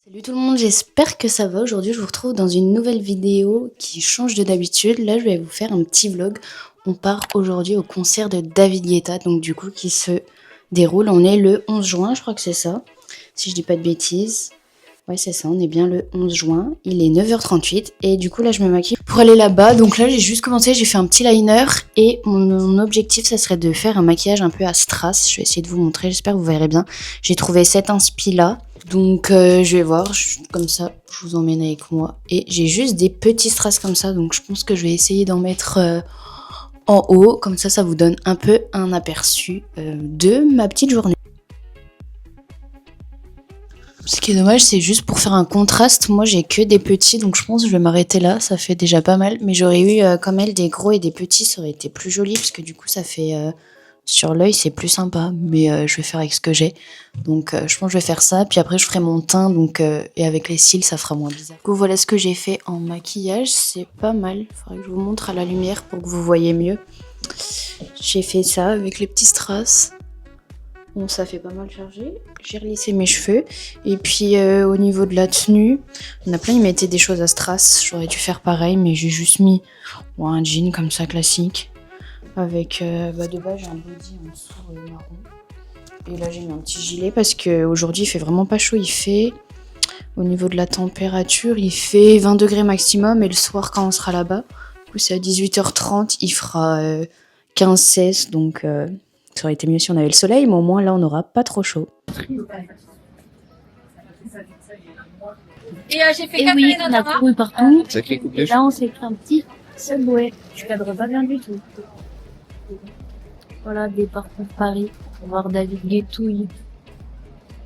Salut tout le monde, j'espère que ça va. Aujourd'hui, je vous retrouve dans une nouvelle vidéo qui change de d'habitude. Là, je vais vous faire un petit vlog. On part aujourd'hui au concert de David Guetta, donc du coup qui se déroule. On est le 11 juin, je crois que c'est ça, si je dis pas de bêtises. Ouais, c'est ça, on est bien le 11 juin. Il est 9h38 et du coup là, je me maquille pour aller là-bas. Donc là, j'ai juste commencé, j'ai fait un petit liner et mon objectif, ça serait de faire un maquillage un peu à strass. Je vais essayer de vous montrer, j'espère que vous verrez bien. J'ai trouvé cet inspi là. Donc je vais voir, comme ça je vous emmène avec moi. Et j'ai juste des petits strass comme ça, donc je pense que je vais essayer d'en mettre en haut. Comme ça vous donne un peu un aperçu de ma petite journée. Ce qui est dommage, c'est juste pour faire un contraste. Moi j'ai que des petits, donc je pense que je vais m'arrêter là, ça fait déjà pas mal. Mais j'aurais eu comme elle des gros et des petits, ça aurait été plus joli, parce que du coup ça fait... sur l'œil, c'est plus sympa, mais je vais faire avec ce que j'ai. Donc je pense que je vais faire ça, puis après je ferai mon teint, donc et avec les cils, ça fera moins bizarre. Du coup, voilà ce que j'ai fait en maquillage, c'est pas mal. Faudrait que je vous montre à la lumière pour que vous voyez mieux. J'ai fait ça avec les petits strass. Bon, ça fait pas mal chargé. J'ai relissé mes cheveux. Et puis au niveau de la tenue, on a plein, ils mettaient des choses à strass. J'aurais dû faire pareil, mais j'ai juste mis un jean comme ça classique. Avec de base j'ai un body en dessous marron. Et là j'ai mis un petit gilet parce qu'aujourd'hui il fait vraiment pas chaud. Il fait, au niveau de la température, il fait 20 degrés maximum. Et le soir quand on sera là-bas, du coup c'est à 18h30, il fera 15-16. Donc ça aurait été mieux si on avait le soleil, mais au moins là on n'aura pas trop chaud. Et j'ai fait oui, on a couru partout. Et là on s'est pris un petit subway. Je cadre pas bien du tout. Voilà, départ pour Paris, pour voir David Guetta.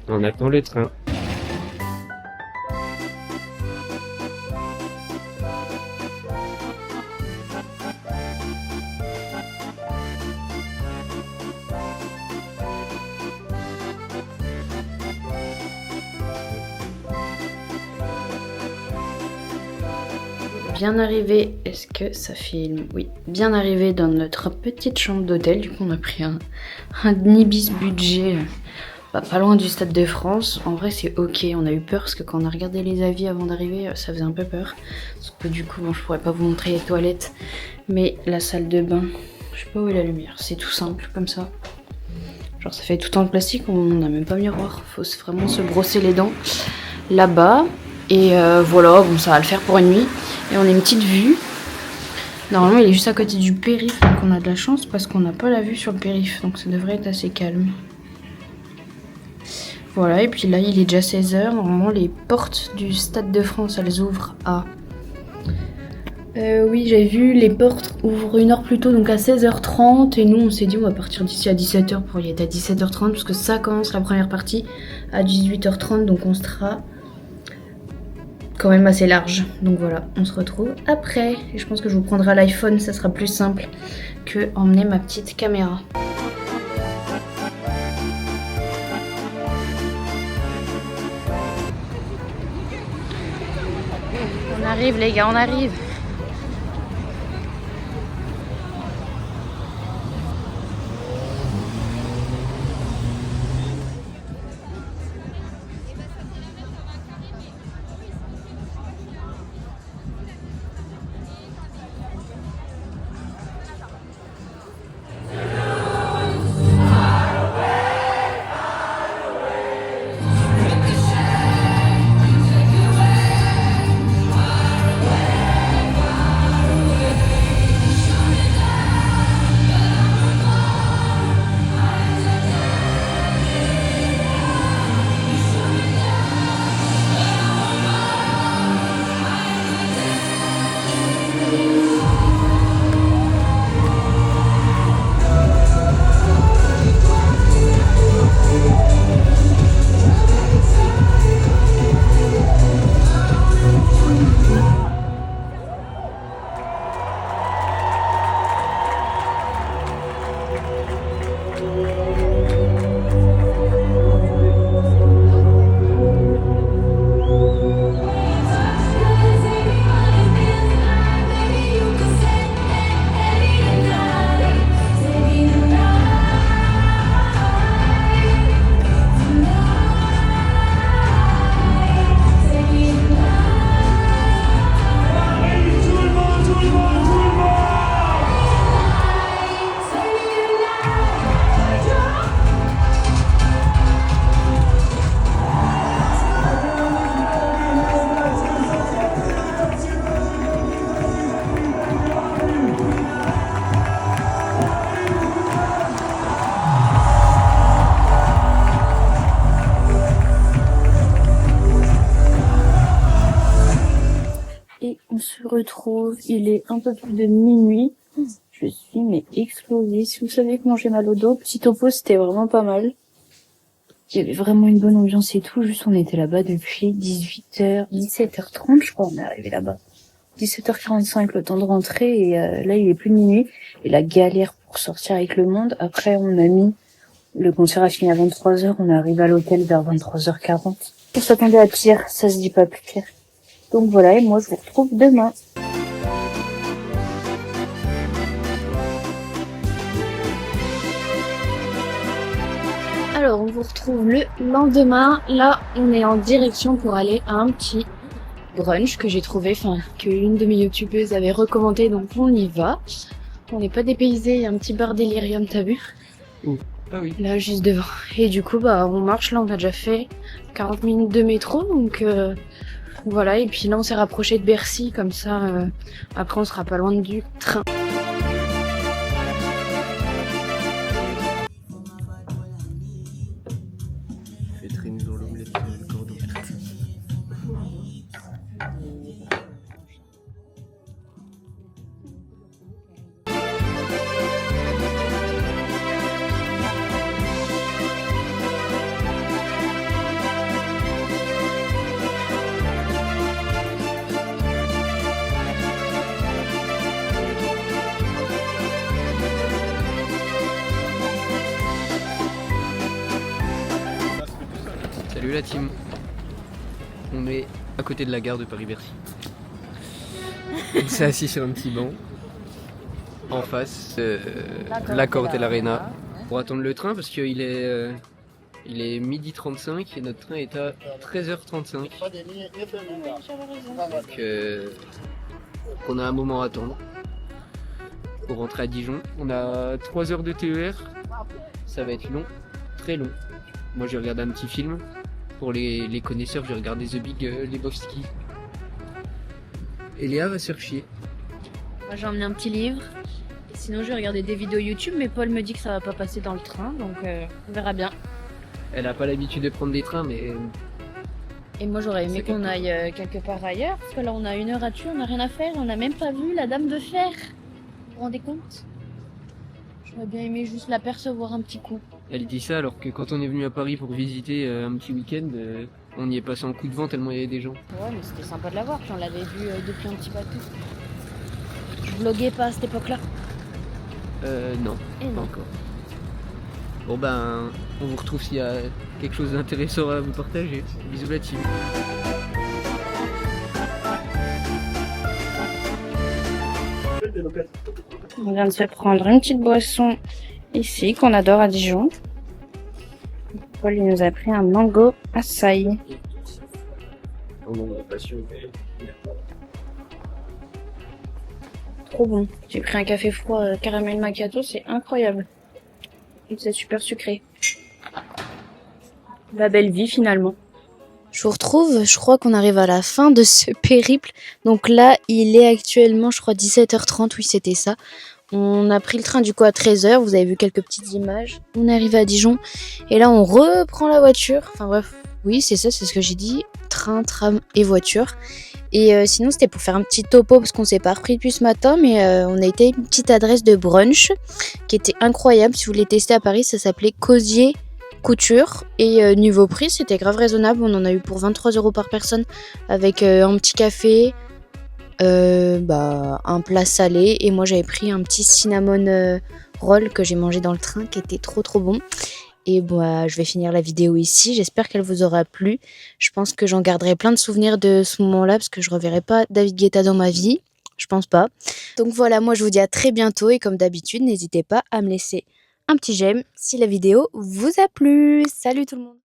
On attend le train. Bien arrivé, est-ce que ça filme? Oui, bien arrivé dans notre petite chambre d'hôtel. Du coup on a pris un Ibis budget pas loin du Stade de France. En vrai c'est ok, on a eu peur parce que quand on a regardé les avis avant d'arriver, ça faisait un peu peur. Parce que du coup bon, je pourrais pas vous montrer les toilettes, mais la salle de bain, je sais pas où est la lumière, c'est tout simple comme ça. Genre ça fait tout en plastique, on n'a même pas miroir, faut vraiment se brosser les dents là-bas. Et voilà, bon ça va le faire pour une nuit. Et on a une petite vue. Normalement il est juste à côté du périph', donc on a de la chance parce qu'on n'a pas la vue sur le périph', donc ça devrait être assez calme. Voilà, et puis là il est déjà 16h. Normalement les portes du Stade de France elles ouvrent à... oui j'ai vu, les portes ouvrent une heure plus tôt, donc à 16h30. Et nous on s'est dit on va partir d'ici à 17h pour y être à 17h30, parce que ça commence la première partie à 18h30, donc on sera quand même assez large. Donc voilà, on se retrouve après. Et je pense que je vous prendrai l'iPhone, ça sera plus simple que emmener ma petite caméra. On arrive les gars, on arrive. se retrouve, il est un peu plus de minuit. Je suis mais explosée. Si vous savez comment j'ai mal au dos, petit topo, c'était vraiment pas mal. Il y avait vraiment une bonne ambiance et tout. Juste, on était là-bas depuis 18h, 17h30, je crois, on est arrivé là-bas. 17h45, le temps de rentrer, et là, il est plus de minuit. Et la galère pour sortir avec le monde. Après, on a mis, le concert a fini à 23h, on est arrivé à l'hôtel vers 23h40. On s'attendait à pire, ça se dit pas plus pire. Donc voilà, et moi, je vous retrouve demain. Alors, on vous retrouve le lendemain. Là, on est en direction pour aller à un petit brunch que j'ai trouvé, que une de mes youtubeuses avait recommandé, donc on y va. On n'est pas dépaysé, il y a un petit bar Delirium, t'as vu? Ah oui. Là, juste devant. Et du coup, on marche, là, on a déjà fait 40 minutes de métro, donc voilà. Et puis là, on s'est rapproché de Bercy, comme ça, après, on sera pas loin du train. Salut la team. On est à côté de la gare de Paris-Bercy. On s'est assis sur un petit banc. En face, l'Accor Hotel Arena. Pour attendre le train parce qu'il est, il est 12h35 et notre train est à 13h35. Donc on a un moment à attendre pour rentrer à Dijon. On a 3 heures de TER. Ça va être long, très long. Moi j'ai regardé un petit film. Pour les connaisseurs, j'ai regardé The Big Lebowski. Et Léa va se faire chier. Moi j'ai emmené un petit livre. Et sinon j'ai regardé des vidéos YouTube, mais Paul me dit que ça va pas passer dans le train, donc on verra bien. Elle a pas l'habitude de prendre des trains, mais... Et moi j'aurais aimé qu'on aille quelque part ailleurs, parce que là on a 1 heure à tuer, on n'a rien à faire, on n'a même pas vu la Dame de Fer. Vous vous rendez compte? J'aurais bien aimé juste l'apercevoir un petit coup. Elle dit ça alors que quand on est venu à Paris pour visiter un petit week-end, on y est passé en coup de vent tellement il y avait des gens. Ouais, mais c'était sympa de la voir, puis on l'avait vu depuis un petit bateau. Je vloguais pas à cette époque-là. Non, Et pas non. encore. Bon ben, on vous retrouve s'il y a quelque chose d'intéressant à vous partager. Bisous la team. On vient de se prendre une petite boisson ici, qu'on adore à Dijon. Paul il nous a pris un mango açaï. Trop bon. J'ai pris un café froid caramel macchiato, c'est incroyable. Et c'est super sucré. La belle vie finalement. Je vous retrouve, je crois qu'on arrive à la fin de ce périple. Donc là, il est actuellement, je crois, 17h30, oui, c'était ça. On a pris le train du coup à 13h, vous avez vu quelques petites images. On est arrivé à Dijon et là, on reprend la voiture. Enfin bref, oui, c'est ça, c'est ce que j'ai dit. Train, tram et voiture. Et sinon, c'était pour faire un petit topo parce qu'on s'est pas repris depuis ce matin, mais on a été à une petite adresse de brunch qui était incroyable. Si vous voulez tester à Paris, ça s'appelait Cosier Couture et niveau prix c'était grave raisonnable, on en a eu pour 23 € par personne avec un petit café, un plat salé et moi j'avais pris un petit cinnamon roll que j'ai mangé dans le train qui était trop bon. Et je vais finir la vidéo ici, j'espère qu'elle vous aura plu. Je pense que j'en garderai plein de souvenirs de ce moment-là parce que je reverrai pas David Guetta dans ma vie, je pense pas. Donc voilà, moi je vous dis à très bientôt et comme d'habitude n'hésitez pas à me laisser un petit j'aime si la vidéo vous a plu. Salut tout le monde!